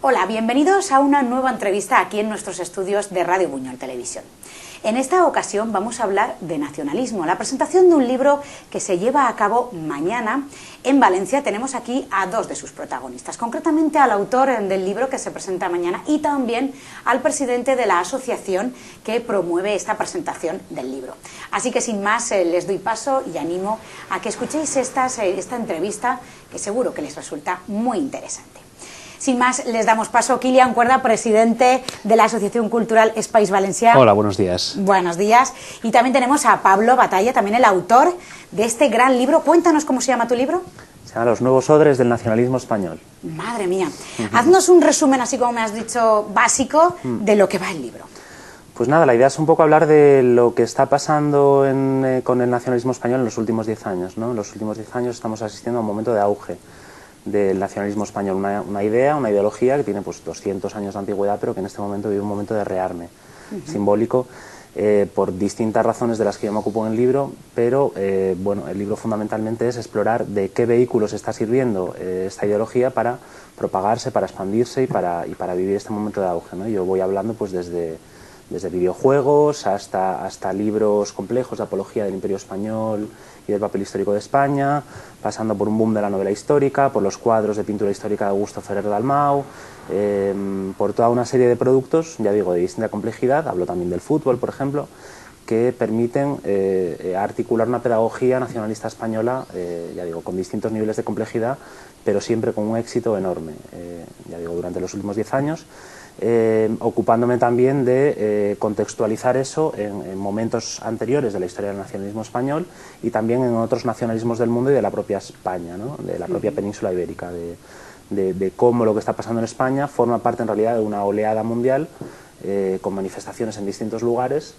Hola, bienvenidos a una nueva entrevista aquí en nuestros estudios de Radio Buñol Televisión. En esta ocasión vamos a hablar de nacionalismo, la presentación de un libro que se lleva a cabo mañana en Valencia. Tenemos aquí a dos de sus protagonistas, concretamente al autor del libro que se presenta mañana y también al presidente de la asociación que promueve esta presentación del libro. Así que sin más les doy paso y animo a que escuchéis esta entrevista que seguro que les resulta muy interesante. Sin más, les damos paso a Kilian Cuerda, presidente de la Asociación Cultural Espais Valencià. Hola, buenos días. Buenos días. Y también tenemos a Pablo Batalla, también el autor de este gran libro. Cuéntanos cómo se llama tu libro. Se llama Los nuevos odres del nacionalismo español. Madre mía. Haznos un resumen, así como me has dicho, básico de lo que va el libro. Pues nada, la idea es un poco hablar de lo que está pasando con el nacionalismo español en los últimos 10 años, ¿no? En los últimos 10 años estamos asistiendo a un momento de auge del nacionalismo español, una idea, una ideología que tiene pues 200 años de antigüedad, pero que en este momento vive un momento de rearme simbólico por distintas razones de las que yo me ocupo en el libro, pero bueno, el libro fundamentalmente es explorar de qué vehículos está sirviendo esta ideología para propagarse, para expandirse y para vivir este momento de auge, ¿no? Yo voy hablando pues desde videojuegos hasta libros complejos de apología del Imperio Español y del papel histórico de España, pasando por un boom de la novela histórica, por los cuadros de pintura histórica de Augusto Ferrer Dalmau, por toda una serie de productos, ya digo, de distinta complejidad. Hablo también del fútbol, por ejemplo, que permiten articular una pedagogía nacionalista española, ya digo, con distintos niveles de complejidad, pero siempre con un éxito enorme, ya digo, durante los últimos 10 años. Ocupándome también de contextualizar eso en momentos anteriores de la historia del nacionalismo español y también en otros nacionalismos del mundo y de la propia España, ¿no? De la propia península ibérica, de cómo lo que está pasando en España forma parte en realidad de una oleada mundial con manifestaciones en distintos lugares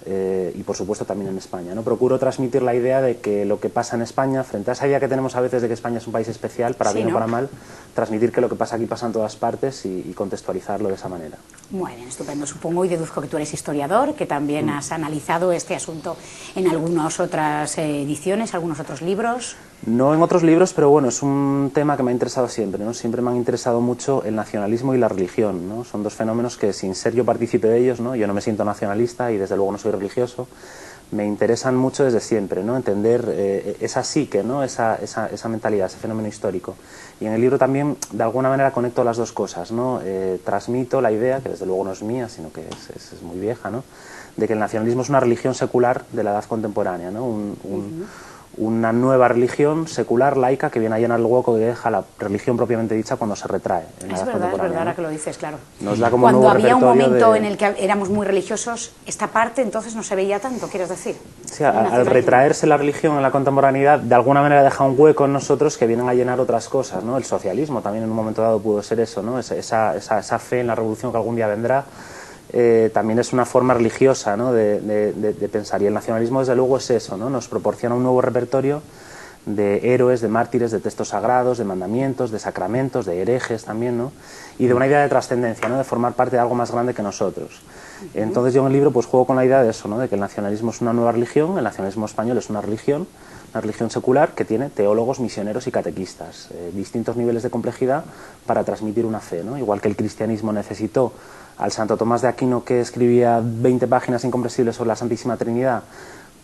y por supuesto también en España, ¿no? Procuro transmitir la idea de que lo que pasa en España, frente a esa idea que tenemos a veces de que España es un país especial, para bien o para mal, transmitir que lo que pasa aquí pasa en todas partes y contextualizarlo de esa manera. Muy bien, estupendo. Supongo y deduzco que tú eres historiador, que también has analizado este asunto en algunas otras ediciones, algunos otros libros. No en otros libros, pero bueno, es un tema que me ha interesado siempre, ¿no? Siempre me han interesado mucho el nacionalismo y la religión, ¿no? Son dos fenómenos que, sin ser yo partícipe de ellos, ¿no? Yo no me siento nacionalista y desde luego no soy religioso, me interesan mucho desde siempre, ¿no? Entender esa psique, ¿no? Esa mentalidad, ese fenómeno histórico. Y en el libro también, de alguna manera, conecto las dos cosas, ¿no? Transmito la idea, que desde luego no es mía, sino que es muy vieja, ¿no? De que el nacionalismo es una religión secular de la edad contemporánea, ¿no? Una nueva religión secular, laica, que viene a llenar el hueco que deja la religión propiamente dicha cuando se retrae en la edad contemporánea. Es verdad, ahora que lo dices, claro. Nos da como cuando un nuevo había un momento de... en el que éramos muy religiosos, esta parte entonces no se veía tanto, ¿quieres decir? Sí, al retraerse la religión en la contemporaneidad, de alguna manera deja un hueco en nosotros que vienen a llenar otras cosas, ¿no? El socialismo también en un momento dado pudo ser eso, ¿no? Esa fe en la revolución que algún día vendrá. También es una forma religiosa, ¿no? de pensar, y el nacionalismo desde luego es eso, ¿no? Nos proporciona un nuevo repertorio de héroes, de mártires, de textos sagrados, de mandamientos, de sacramentos, de herejes también, ¿no? Y de una idea de trascendencia, ¿no? De formar parte de algo más grande que nosotros. Entonces yo en el libro pues juego con la idea de eso, ¿no? De que el nacionalismo es una nueva religión, el nacionalismo español es una religión secular que tiene teólogos, misioneros y catequistas, distintos niveles de complejidad para transmitir una fe, ¿no? Igual que el cristianismo necesitó al Santo Tomás de Aquino, que escribía 20 páginas incomprensibles sobre la Santísima Trinidad,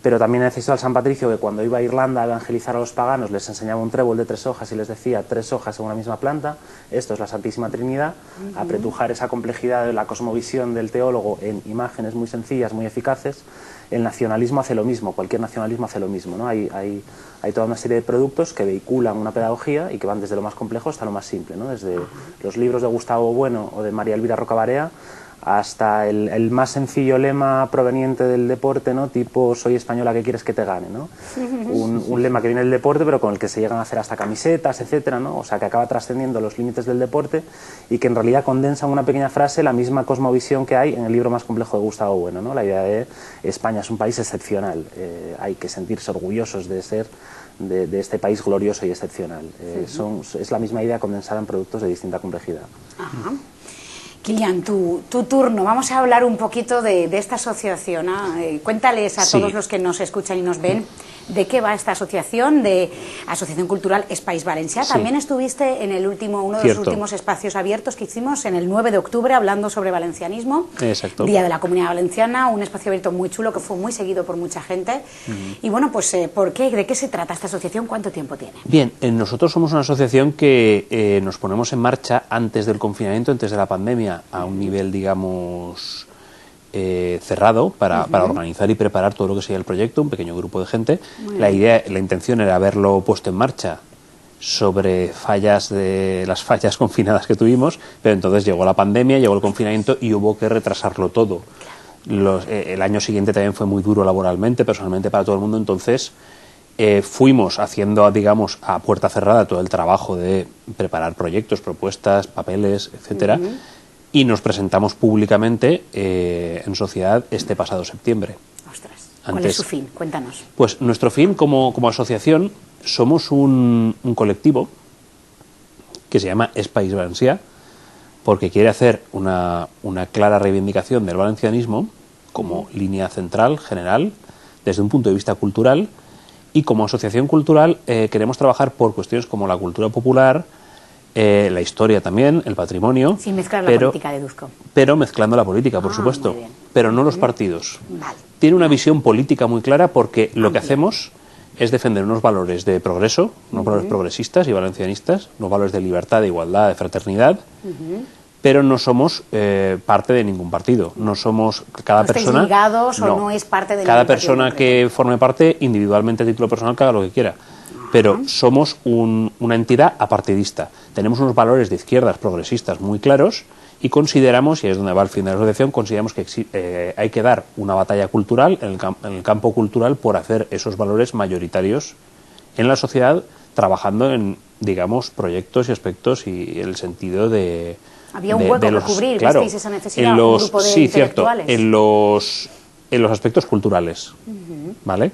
pero también necesitó al San Patricio, que cuando iba a Irlanda a evangelizar a los paganos les enseñaba un trébol de 3 hojas y les decía 3 hojas en una misma planta. Esto es la Santísima Trinidad. Apretujar esa complejidad de la cosmovisión del teólogo en imágenes muy sencillas, muy eficaces. El nacionalismo hace lo mismo, cualquier nacionalismo hace lo mismo, ¿no? Hay toda una serie de productos que vehiculan una pedagogía y que van desde lo más complejo hasta lo más simple, ¿no? Desde los libros de Gustavo Bueno o de María Elvira Rocabarea hasta el más sencillo lema proveniente del deporte, ¿no? Tipo soy española, ¿qué quieres que te gane? ¿no? Un lema que viene del deporte pero con el que se llegan a hacer hasta camisetas, etcétera, ¿no? O sea, que acaba trascendiendo los límites del deporte y que en realidad condensa en una pequeña frase la misma cosmovisión que hay en el libro más complejo de Gustavo Bueno, ¿no? La idea de España es un país excepcional, hay que sentirse orgullosos de ser de este país glorioso y excepcional. Es la misma idea condensada en productos de distinta complejidad. Ajá. Kilian, tu turno. Vamos a hablar un poquito de esta asociación. Cuéntales a todos los que nos escuchan y nos ven de qué va esta asociación, de Asociación Cultural Espais Valencià. Sí. También estuviste en uno de los últimos espacios abiertos que hicimos en el 9 de octubre hablando sobre valencianismo. Exacto. Día de la Comunidad Valenciana, un espacio abierto muy chulo que fue muy seguido por mucha gente. Y bueno, pues ¿por qué? ¿De qué se trata esta asociación? ¿Cuánto tiempo tiene? Bien, nosotros somos una asociación que nos ponemos en marcha antes del confinamiento, antes de la pandemia, a un nivel, digamos, cerrado para organizar y preparar todo lo que sería el proyecto, un pequeño grupo de gente. La intención era haberlo puesto en marcha sobre las fallas confinadas que tuvimos, pero entonces llegó la pandemia, llegó el confinamiento y hubo que retrasarlo todo. El año siguiente también fue muy duro laboralmente, personalmente para todo el mundo, entonces fuimos haciendo, digamos, a puerta cerrada todo el trabajo de preparar proyectos, propuestas, papeles, etcétera, y nos presentamos públicamente en sociedad este pasado septiembre. Ostras, ¿cuál es su fin? Cuéntanos. Pues nuestro fin como asociación, somos un colectivo que se llama Espais Valencià, porque quiere hacer una clara reivindicación del valencianismo como línea central, general, desde un punto de vista cultural, y como asociación cultural queremos trabajar por cuestiones como la cultura popular, la historia también, el patrimonio. Sin mezclar la política, deduzco. Pero mezclando la política, por supuesto. Muy bien. Pero no los partidos. Vale. Tiene una visión política muy clara porque lo que hacemos es defender unos valores de progreso, unos valores progresistas y valencianistas, unos valores de libertad, de igualdad, de fraternidad, pero no somos parte de ningún partido. No somos cada ¿No persona. estáis ligados o no es parte de cada ningún partido persona que forme parte individualmente a título personal que haga lo que quiera. Pero somos una entidad apartidista. Tenemos unos valores de izquierdas progresistas muy claros y consideramos, y es donde va el fin de la asociación, consideramos que hay que dar una batalla cultural en el campo cultural por hacer esos valores mayoritarios en la sociedad, trabajando en, digamos, proyectos y aspectos y el sentido de... Había un hueco que cubrir, claro, visteis esa necesidad, un grupo de sí, cierto, intelectuales. en los aspectos culturales, ¿vale?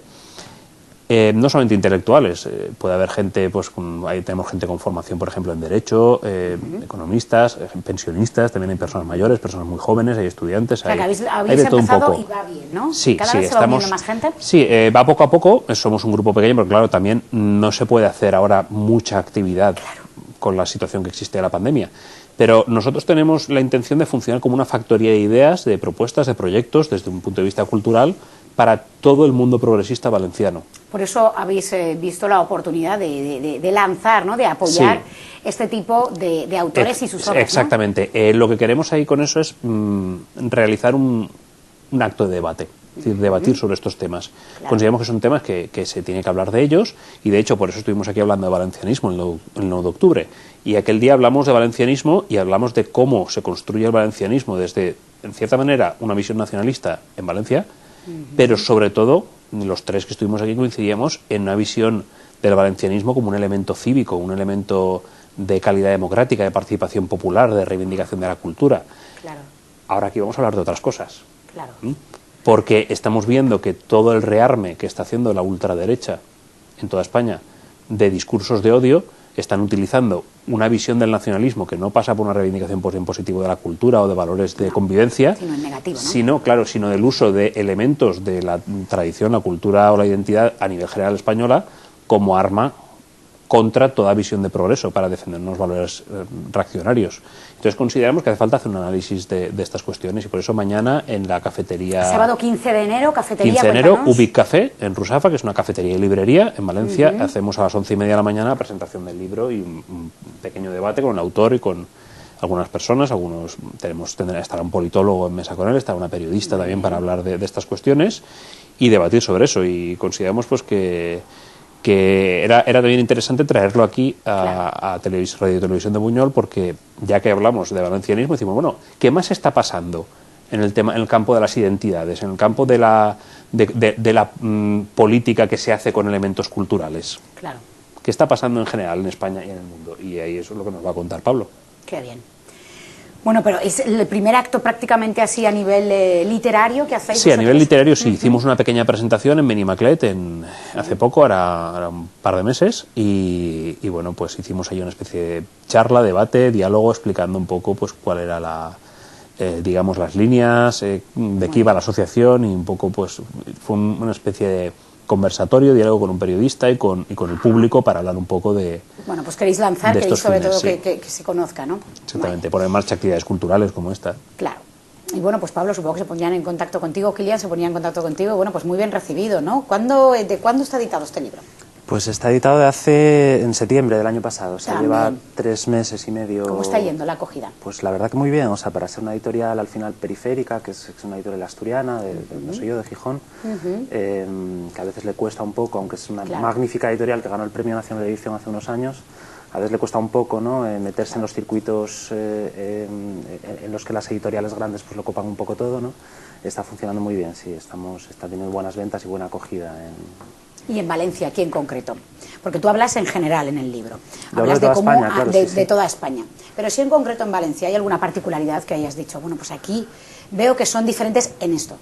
No solamente intelectuales, puede haber gente, pues ahí tenemos gente con formación, por ejemplo, en Derecho, economistas, pensionistas, también hay personas mayores, personas muy jóvenes, hay estudiantes, O sea, que hay habéis de todo un empezado poco. y va bien, ¿no? Sí, ¿Cada sí, vez se va uniendo más gente? Sí, va poco a poco, somos un grupo pequeño, pero claro, también no se puede hacer ahora mucha actividad con la situación que existe de la pandemia. Pero nosotros tenemos la intención de funcionar como una factoría de ideas, de propuestas, de proyectos, desde un punto de vista cultural, para todo el mundo progresista valenciano. Por eso habéis visto la oportunidad de lanzar, ¿no? De apoyar este tipo de autores y sus obras. Exactamente. ¿No? Lo que queremos ahí con eso es realizar un acto de debate. Es decir, debatir sobre estos temas. Claro. Consideramos que son temas que se tiene que hablar de ellos y de hecho por eso estuvimos aquí hablando de valencianismo el 9 de octubre. Y aquel día hablamos de valencianismo y hablamos de cómo se construye el valencianismo desde, en cierta manera, una visión nacionalista en Valencia, pero sobre todo, los tres que estuvimos aquí coincidíamos en una visión del valencianismo como un elemento cívico, un elemento de calidad democrática, de participación popular, de reivindicación de la cultura. Claro. Ahora aquí vamos a hablar de otras cosas. Claro. Porque estamos viendo que todo el rearme que está haciendo la ultraderecha en toda España de discursos de odio están utilizando una visión del nacionalismo que no pasa por una reivindicación en positivo de la cultura o de valores de convivencia, sino en negativo, ¿no? sino del uso de elementos de la tradición, la cultura o la identidad a nivel general española como arma contra toda visión de progreso para defender unos valores reaccionarios. Entonces consideramos que hace falta hacer un análisis de estas cuestiones y por eso mañana en la cafetería... Sábado 15 de enero, cafetería... 15 de enero, cuéntanos. Ubic Café, en Rusafa, que es una cafetería y librería en Valencia. Hacemos a las 11:30 de la mañana la presentación del libro y un pequeño debate con el autor y con algunas personas. Estará un politólogo en mesa con él, estará una periodista también para hablar de estas cuestiones y debatir sobre eso. Y consideramos pues que era también interesante traerlo aquí a Radio y Televisión de Buñol, porque ya que hablamos de valencianismo, decimos, bueno, ¿qué más está pasando en el campo de las identidades, en el campo de la política que se hace con elementos culturales? Claro. ¿Qué está pasando en general en España y en el mundo? Y ahí eso es lo que nos va a contar Pablo. Qué bien. Bueno, pero ¿es el primer acto prácticamente así a nivel literario que hacéis? Sí, vosotros? a nivel literario sí. Hicimos una pequeña presentación en Benimaclet hace poco, ahora un par de meses, y bueno, pues hicimos ahí una especie de charla, debate, diálogo, explicando un poco pues cuál era digamos, las líneas, de qué iba la asociación, y un poco pues fue una especie de conversatorio, diálogo con un periodista y con el público para hablar un poco de... Bueno, pues queréis lanzar, queréis sobre fines, todo sí. que se conozca, ¿no? Exactamente, poner en marcha actividades culturales como esta. Claro. Y bueno, pues Pablo, supongo que se ponían en contacto contigo, Kilian se ponía en contacto contigo, bueno, pues muy bien recibido, ¿no? ¿De cuándo está editado este libro? Pues está editado en septiembre del año pasado, o sea, lleva 3 meses y medio. ¿Cómo está yendo la acogida? Pues la verdad que muy bien, o sea, para ser una editorial al final periférica, que es una editorial asturiana, de donde soy yo, de Gijón, que a veces le cuesta un poco, aunque es una magnífica editorial que ganó el Premio Nacional de Edición hace unos años, a veces le cuesta un poco, ¿no?, meterse en los circuitos en los que las editoriales grandes pues lo copan un poco todo, ¿no? Está funcionando muy bien, sí, está teniendo buenas ventas y buena acogida ¿Y en Valencia, aquí en concreto? Porque tú hablas en general en el libro. Hablas de toda España, claro, de toda España. Pero sí en concreto en Valencia, ¿hay alguna particularidad que hayas dicho? Bueno, pues aquí veo que son diferentes en esto.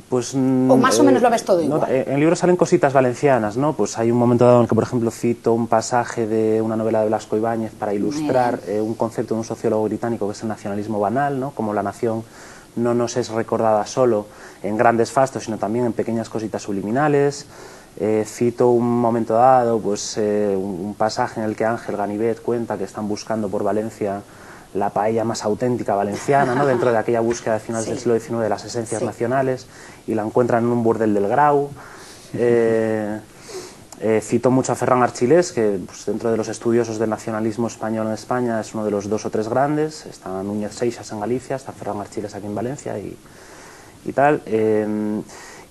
Pues, ¿O más o menos lo ves todo igual? No, en el libro salen cositas valencianas, ¿no? Pues hay un momento dado en el que, por ejemplo, cito un pasaje de una novela de Blasco Ibáñez para ilustrar un concepto de un sociólogo británico que es el nacionalismo banal, ¿no? Como la nación no nos es recordada solo en grandes fastos, sino también en pequeñas cositas subliminales. Cito un momento dado, pues un pasaje en el que Ángel Ganivet cuenta que están buscando por Valencia la paella más auténtica valenciana, ¿no?, dentro de aquella búsqueda de finales del siglo XIX de las esencias nacionales, y la encuentran en un burdel del Grau. Cito mucho a Ferran Archilés, que pues, dentro de los estudiosos del nacionalismo español en España es uno de los 2 o 3 grandes. Está Núñez Seixas en Galicia, está Ferran Archilés aquí en Valencia y tal.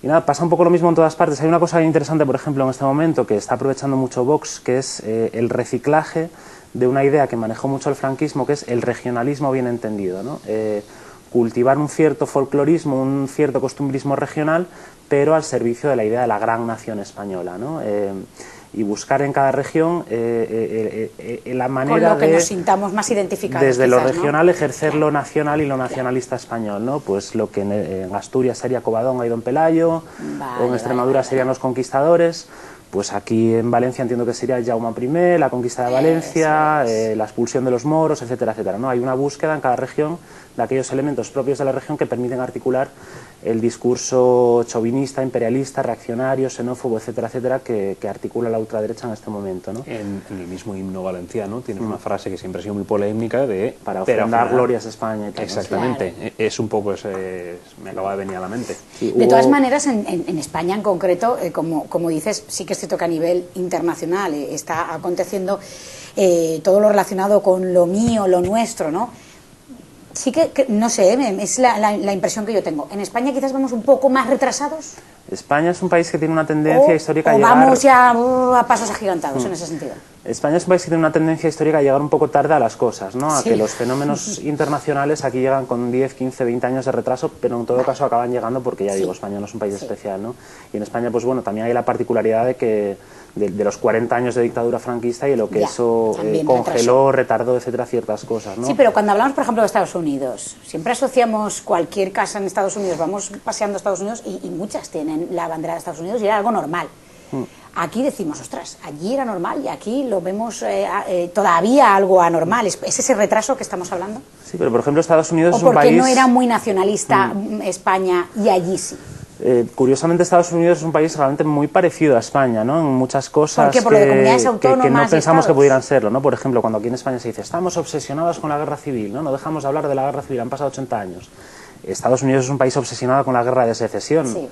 Y nada, pasa un poco lo mismo en todas partes. Hay una cosa interesante, por ejemplo, en este momento, que está aprovechando mucho Vox, que es el reciclaje de una idea que manejó mucho el franquismo, que es el regionalismo bien entendido, ¿no? Cultivar un cierto folclorismo, un cierto costumbrismo regional, pero al servicio de la idea de la gran nación española, ¿no? Y buscar en cada región la manera con lo que nos sintamos más identificados. Desde quizás, lo regional, ¿no? ejercer lo nacional y lo nacionalista español, ¿no? Pues lo que en Asturias sería Covadonga y Don Pelayo, o en Extremadura serían los conquistadores. Pues aquí en Valencia entiendo que sería Jaume I, la conquista de Valencia, la expulsión de los moros, etcétera, etcétera, ¿no? Hay una búsqueda en cada región de aquellos elementos propios de la región que permiten articular el discurso chauvinista, imperialista, reaccionario, xenófobo, etcétera, etcétera, que articula la ultraderecha en este momento, ¿no? En el mismo himno valenciano tienes una frase que siempre ha sido muy polémica de... Para ofrendar glorias a España y tal. Exactamente, Claro. Es un poco me acaba de venir a la mente. Sí, De todas maneras, en España en concreto, como dices, sí que es cierto que a nivel internacional está aconteciendo todo lo relacionado con lo mío, lo nuestro, ¿no? Sí que no sé, es la impresión que yo tengo. ¿En España quizás vamos un poco más retrasados? España es un país que tiene una tendencia histórica a o llegar... vamos ya a pasos agigantados en ese sentido. España es un país que tiene una tendencia histórica a llegar un poco tarde a las cosas, ¿no? A Sí. que los fenómenos internacionales aquí llegan con 10, 15, 20 años de retraso, pero en todo caso acaban llegando porque, ya digo, España no es un país especial, ¿no? Y en España, pues bueno, también hay la particularidad de que de los 40 años de dictadura franquista y de lo que eso congeló, retardó, etcétera, ciertas cosas, ¿no? Sí, pero cuando hablamos, por ejemplo, de Estados Unidos, siempre asociamos cualquier casa en Estados Unidos, vamos paseando a Estados Unidos y muchas tienen la bandera de Estados Unidos y era algo normal. Aquí decimos, ostras, allí era normal y aquí lo vemos todavía algo anormal. ¿Es ese retraso que estamos hablando? Sí, pero por ejemplo Estados Unidos es un ¿O porque país... no era muy nacionalista España y allí sí? Curiosamente Estados Unidos es un país realmente muy parecido a España, ¿no? En muchas cosas ¿Por qué? Por lo de comunidades que autónomas no pensamos y que pudieran serlo, ¿no? Por ejemplo, cuando aquí en España se dice estamos obsesionados con la guerra civil, ¿no? No dejamos de hablar de la guerra civil, han pasado 80 años. Estados Unidos es un país obsesionado con la guerra de secesión. Sí.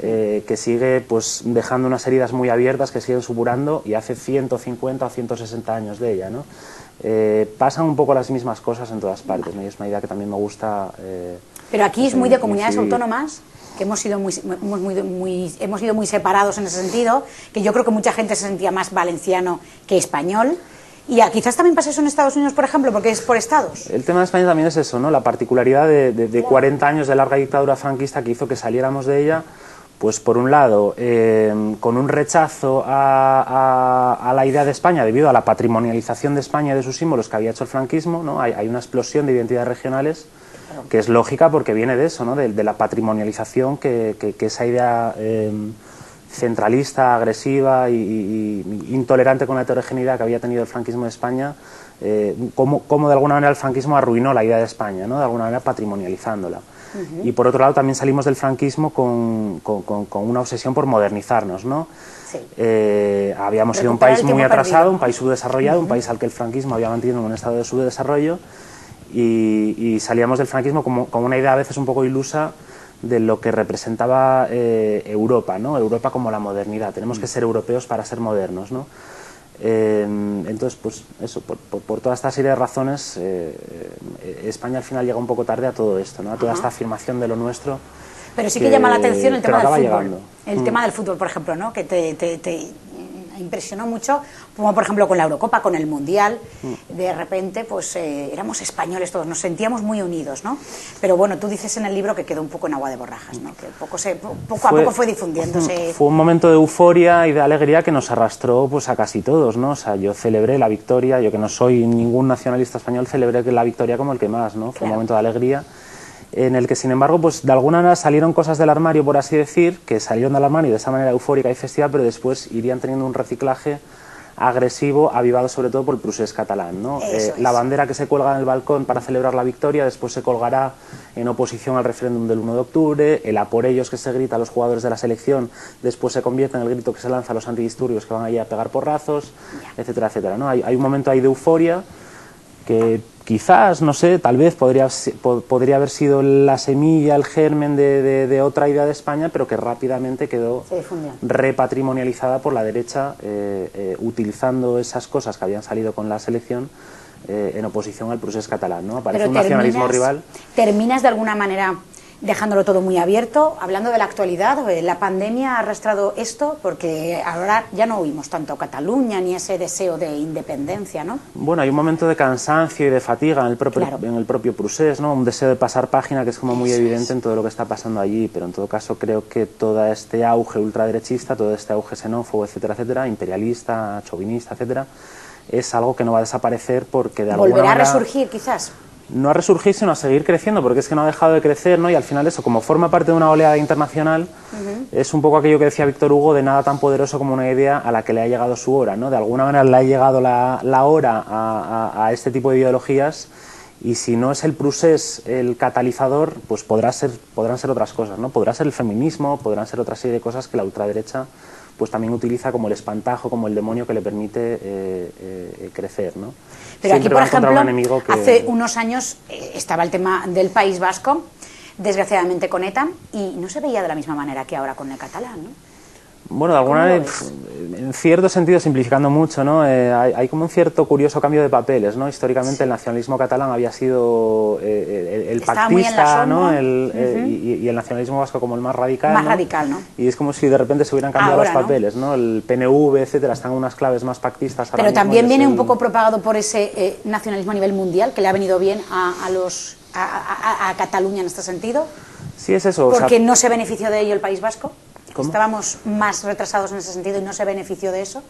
Que sigue pues dejando unas heridas muy abiertas que siguen supurando y hace 150 o 160 años de ella, ¿no? Pasan un poco las mismas cosas en todas partes, ¿no? Y es una idea que también me gusta. Pero aquí es muy de comunidades incidir. autónomas, que hemos sido muy separados en ese sentido, que yo creo que mucha gente se sentía más valenciano que español. Y quizás también pasa eso en Estados Unidos, por ejemplo, porque es por estados. El tema de España también es eso, ¿no? La particularidad de 40 años de larga dictadura franquista que hizo que saliéramos de ella. Pues por un lado, con un rechazo a la idea de España debido a la patrimonialización de España y de sus símbolos que había hecho el franquismo, ¿no? Hay una explosión de identidades regionales que es lógica porque viene de eso, ¿no? De la patrimonialización que esa idea centralista, agresiva y intolerante con la heterogeneidad que había tenido el franquismo de España, cómo de alguna manera el franquismo arruinó la idea de España, ¿no? De alguna manera patrimonializándola. Y por otro lado también salimos del franquismo con una obsesión por modernizarnos, ¿no? Sí. Habíamos sido un país muy atrasado, un país subdesarrollado, un país al que el franquismo había mantenido en un estado de subdesarrollo, y salíamos del franquismo con una idea a veces un poco ilusa de lo que representaba Europa, ¿no? Europa como la modernidad. Tenemos que ser europeos para ser modernos, ¿no? Entonces, pues eso, por toda esta serie de razones, España al final llega un poco tarde a todo esto, ¿no? A toda esta afirmación de lo nuestro. Pero sí que llama la atención el tema del fútbol. Llegando. El tema del fútbol, por ejemplo, ¿no? Que te impresionó mucho, como por ejemplo con la Eurocopa, con el Mundial. De repente, pues éramos españoles todos, nos sentíamos muy unidos, ¿no? Pero bueno, tú dices en el libro que quedó un poco en agua de borrajas, ¿no? Que poco a poco fue difundiéndose. Fue un momento de euforia y de alegría que nos arrastró pues a casi todos, ¿no? O sea, yo celebré la victoria, yo que no soy ningún nacionalista español, celebré la victoria como el que más, ¿no? Fue un momento de alegría en el que, sin embargo, pues de alguna manera salieron cosas del armario, por así decir, que salieron del armario de esa manera eufórica y festiva, pero después irían teniendo un reciclaje agresivo, avivado sobre todo por el procés catalán, ¿no? La bandera que se cuelga en el balcón para celebrar la victoria después se colgará en oposición al referéndum del 1 de octubre, el a por ellos que se grita a los jugadores de la selección después se convierte en el grito que se lanza a los antidisturbios que van allí a pegar porrazos, etcétera, etcétera, ¿no? Hay un momento ahí de euforia que quizás, no sé, tal vez podría haber sido la semilla, el germen de otra idea de España, pero que rápidamente quedó repatrimonializada por la derecha, utilizando esas cosas que habían salido con la selección en oposición al procés catalán, ¿no? Aparece un nacionalismo rival. ¿Terminas de alguna manera dejándolo todo muy abierto? Hablando de la actualidad, la pandemia ha arrastrado esto, porque ahora ya no oímos tanto Cataluña ni ese deseo de independencia, ¿no? Bueno, hay un momento de cansancio y de fatiga en el propio procés, ¿no? Un deseo de pasar página que es como muy evidente en todo lo que está pasando allí, pero en todo caso creo que todo este auge ultraderechista, todo este auge xenófobo, etcétera, etcétera, imperialista, chauvinista, etcétera, es algo que no va a desaparecer porque de alguna manera... ¿Volverá a resurgir, quizás? No a resurgir, sino a seguir creciendo, porque es que no ha dejado de crecer, ¿no? Y al final eso, como forma parte de una oleada internacional, es un poco aquello que decía Víctor Hugo, de nada tan poderoso como una idea a la que le ha llegado su hora, ¿no? De alguna manera le ha llegado la hora a este tipo de ideologías, y si no es el procés el catalizador, pues podrán ser otras cosas, ¿no? Podrá ser el feminismo, podrán ser otra serie de cosas que la ultraderecha pues también utiliza como el espantajo, como el demonio que le permite crecer, ¿no? Pero siempre aquí, por ejemplo, que... hace unos años estaba el tema del País Vasco, desgraciadamente con ETA, y no se veía de la misma manera que ahora con el catalán, ¿no? Bueno, de alguna manera, en cierto sentido, simplificando mucho, ¿no? Hay como un cierto curioso cambio de papeles, ¿no? Históricamente el nacionalismo catalán había sido el pactista, ¿no? Y el nacionalismo vasco como el más radical. Más radical, ¿no? Y es como si de repente se hubieran cambiado los papeles, ¿no? El PNV, etcétera, están en unas claves más pactistas. Pero también viene un poco propagado por ese nacionalismo a nivel mundial, que le ha venido bien a Cataluña en este sentido. Sí, es eso. Porque no se benefició de ello el País Vasco. ¿Cómo? Estábamos más retrasados en ese sentido y no se benefició de eso,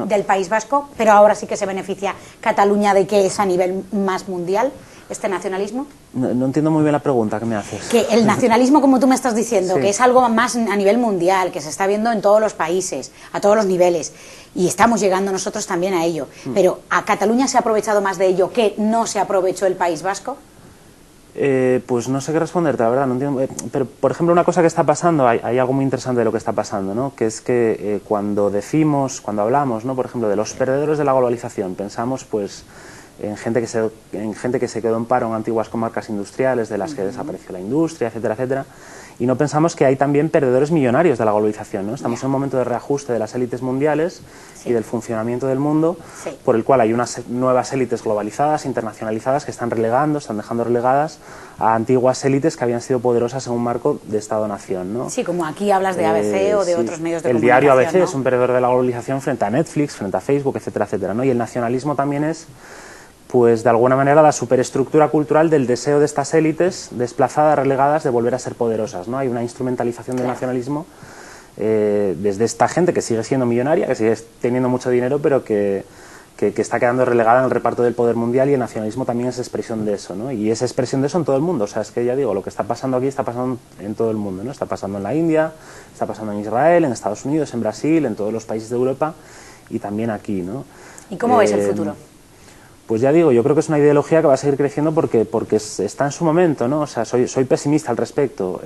del País Vasco, pero ahora sí que se beneficia Cataluña de que es a nivel más mundial este nacionalismo. No entiendo muy bien la pregunta que me haces. Que el nacionalismo, como tú me estás diciendo, que es algo más a nivel mundial, que se está viendo en todos los países, a todos los niveles, y estamos llegando nosotros también a ello, pero ¿a Cataluña se ha aprovechado más de ello que no se aprovechó el País Vasco? Pues no sé qué responderte, la verdad, no entiendo. Pero, por ejemplo, una cosa que está pasando, hay algo muy interesante de lo que está pasando, ¿no? Que es que cuando hablamos, ¿no? Por ejemplo, de los perdedores de la globalización, pensamos, pues, en gente que se quedó en paro en antiguas comarcas industriales, de las que desapareció la industria, etcétera, etcétera. Y no pensamos que hay también perdedores millonarios de la globalización, ¿no? Estamos en un momento de reajuste de las élites mundiales y del funcionamiento del mundo, por el cual hay unas nuevas élites globalizadas, internacionalizadas, que están dejando relegadas a antiguas élites que habían sido poderosas en un marco de Estado-nación, ¿no? Sí, como aquí hablas de ABC o de otros medios de comunicación. El diario ABC, ¿no? es un perdedor de la globalización frente a Netflix, frente a Facebook, etcétera, etcétera, ¿no? Y el nacionalismo también es, pues de alguna manera, la superestructura cultural del deseo de estas élites desplazadas, relegadas, de volver a ser poderosas, ¿no? Hay una instrumentalización del nacionalismo desde esta gente que sigue siendo millonaria, que sigue teniendo mucho dinero, pero que que está quedando relegada en el reparto del poder mundial, y el nacionalismo también es expresión de eso, ¿no? Y es expresión de eso en todo el mundo. O sea, es que ya digo, lo que está pasando aquí está pasando en todo el mundo, ¿no? Está pasando en la India, está pasando en Israel, en Estados Unidos, en Brasil, en todos los países de Europa y también aquí, ¿no? ¿Y cómo ves el futuro? Pues ya digo, yo creo que es una ideología que va a seguir creciendo porque está en su momento, ¿no? O sea, soy pesimista al respecto.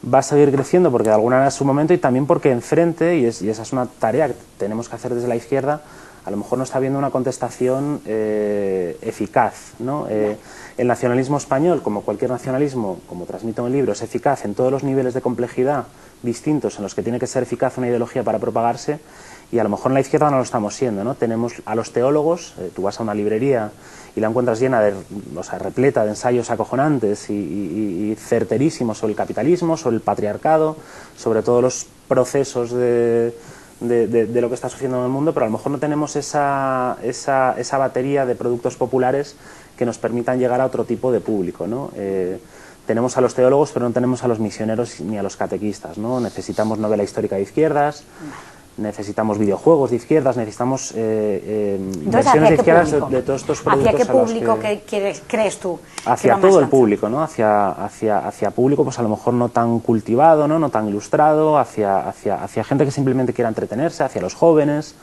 Va a seguir creciendo porque de alguna manera es su momento, y también porque enfrente, y esa es una tarea que tenemos que hacer desde la izquierda, a lo mejor no está habiendo una contestación eficaz, ¿no? El nacionalismo español, como cualquier nacionalismo, como transmito en el libro, es eficaz en todos los niveles de complejidad distintos en los que tiene que ser eficaz una ideología para propagarse, y a lo mejor en la izquierda no lo estamos siendo, ¿no? Tenemos a los teólogos, tú vas a una librería y la encuentras llena repleta de ensayos acojonantes y certerísimos sobre el capitalismo, sobre el patriarcado, sobre todos los procesos de lo que está sucediendo en el mundo, pero a lo mejor no tenemos esa batería de productos populares que nos permitan llegar a otro tipo de público, ¿no? Tenemos a los teólogos, pero no tenemos a los misioneros ni a los catequistas, ¿no? Necesitamos novela histórica de izquierdas, necesitamos videojuegos de izquierdas, necesitamos versiones de izquierdas de todos estos productos. ¿Hacia qué público crees tú? Hacia todo el público, ¿no? Hacia público, pues a lo mejor no tan cultivado, no tan ilustrado, hacia gente que simplemente quiera entretenerse, hacia los jóvenes,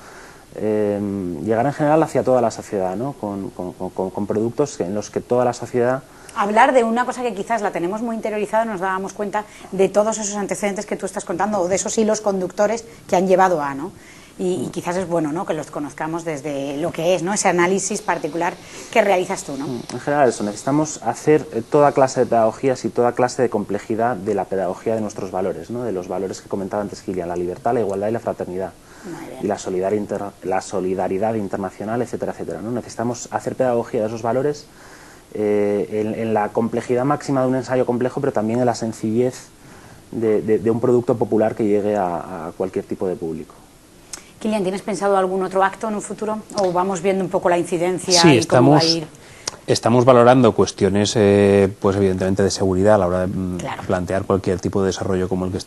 llegar en general hacia toda la sociedad, ¿no? Con productos en los que toda la sociedad... Hablar de una cosa que quizás la tenemos muy interiorizada, nos dábamos cuenta de todos esos antecedentes que tú estás contando, o de esos hilos conductores que han llevado a, ¿no? Y quizás es bueno, ¿no?, que los conozcamos desde lo que es, ¿no?, ese análisis particular que realizas tú, ¿no? En general eso, necesitamos hacer toda clase de pedagogías y toda clase de complejidad de la pedagogía de nuestros valores, ¿no?, de los valores que comentaba antes Kilian, la libertad, la igualdad y la fraternidad, y la solidaridad internacional, etcétera, etcétera, ¿no? Necesitamos hacer pedagogía de esos valores en la complejidad máxima de un ensayo complejo, pero también en la sencillez de un producto popular que llegue a cualquier tipo de público. Kilian, ¿tienes pensado algún otro acto en un futuro? ¿O vamos viendo un poco la incidencia? Sí, y cómo va a ir? Estamos valorando cuestiones, pues evidentemente de seguridad a la hora de plantear cualquier tipo de desarrollo como el que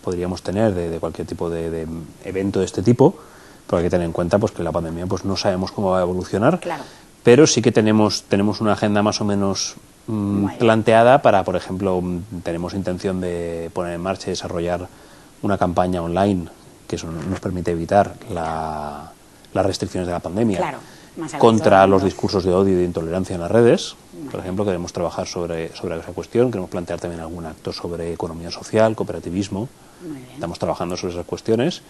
podríamos tener, de cualquier tipo de evento de este tipo, pero hay que tener en cuenta pues que la pandemia pues no sabemos cómo va a evolucionar. Claro. Pero sí que tenemos una agenda más o menos planteada para, por ejemplo, tenemos intención de poner en marcha y desarrollar una campaña online, que eso nos permite evitar las restricciones de la pandemia, contra los discursos de odio y de intolerancia en las redes. Por ejemplo, queremos trabajar sobre esa cuestión, queremos plantear también algún acto sobre economía social, cooperativismo. Estamos trabajando sobre esas cuestiones,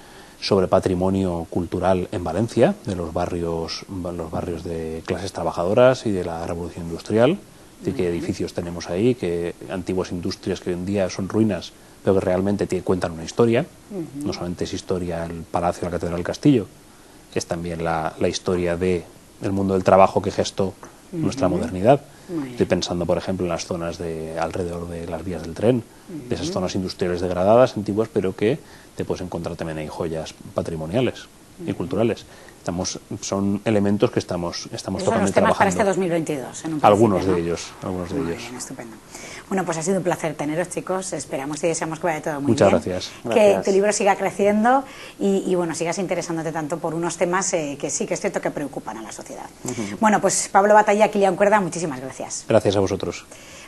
sobre patrimonio cultural en Valencia, de los barrios de clases trabajadoras y de la revolución industrial, es decir, qué edificios tenemos ahí, qué antiguas industrias que hoy en día son ruinas, pero que realmente cuentan una historia. No solamente es historia el palacio, la catedral, el castillo, es también la historia del mundo del trabajo que gestó nuestra modernidad. Estoy pensando, por ejemplo, en las zonas alrededor de las vías del tren, de esas zonas industriales degradadas, antiguas, pero que te puedes encontrar también ahí joyas patrimoniales y culturales. Son elementos que estamos tocando y trabajando. Son los temas para este 2022. Algunos de ellos. Muy bien, estupendo. Bueno, pues ha sido un placer teneros, chicos. Esperamos y deseamos que vaya todo muy bien. Muchas gracias. Que tu libro siga creciendo y bueno, sigas interesándote tanto por unos temas que sí que es cierto que preocupan a la sociedad. Bueno, pues Pablo Batalla, Kilian Cuerda, muchísimas gracias. Gracias a vosotros.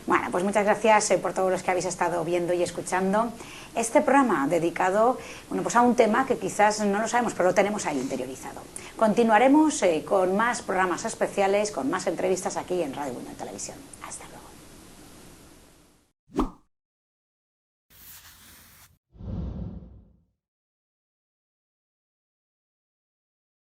Bueno, pues muchas gracias por todos los que habéis estado viendo y escuchando este programa dedicado, bueno, pues a un tema que quizás no lo sabemos, pero lo tenemos ahí interiorizado. Continuaremos con más programas especiales, con más entrevistas aquí en Radio Buñol Televisión. Hasta luego.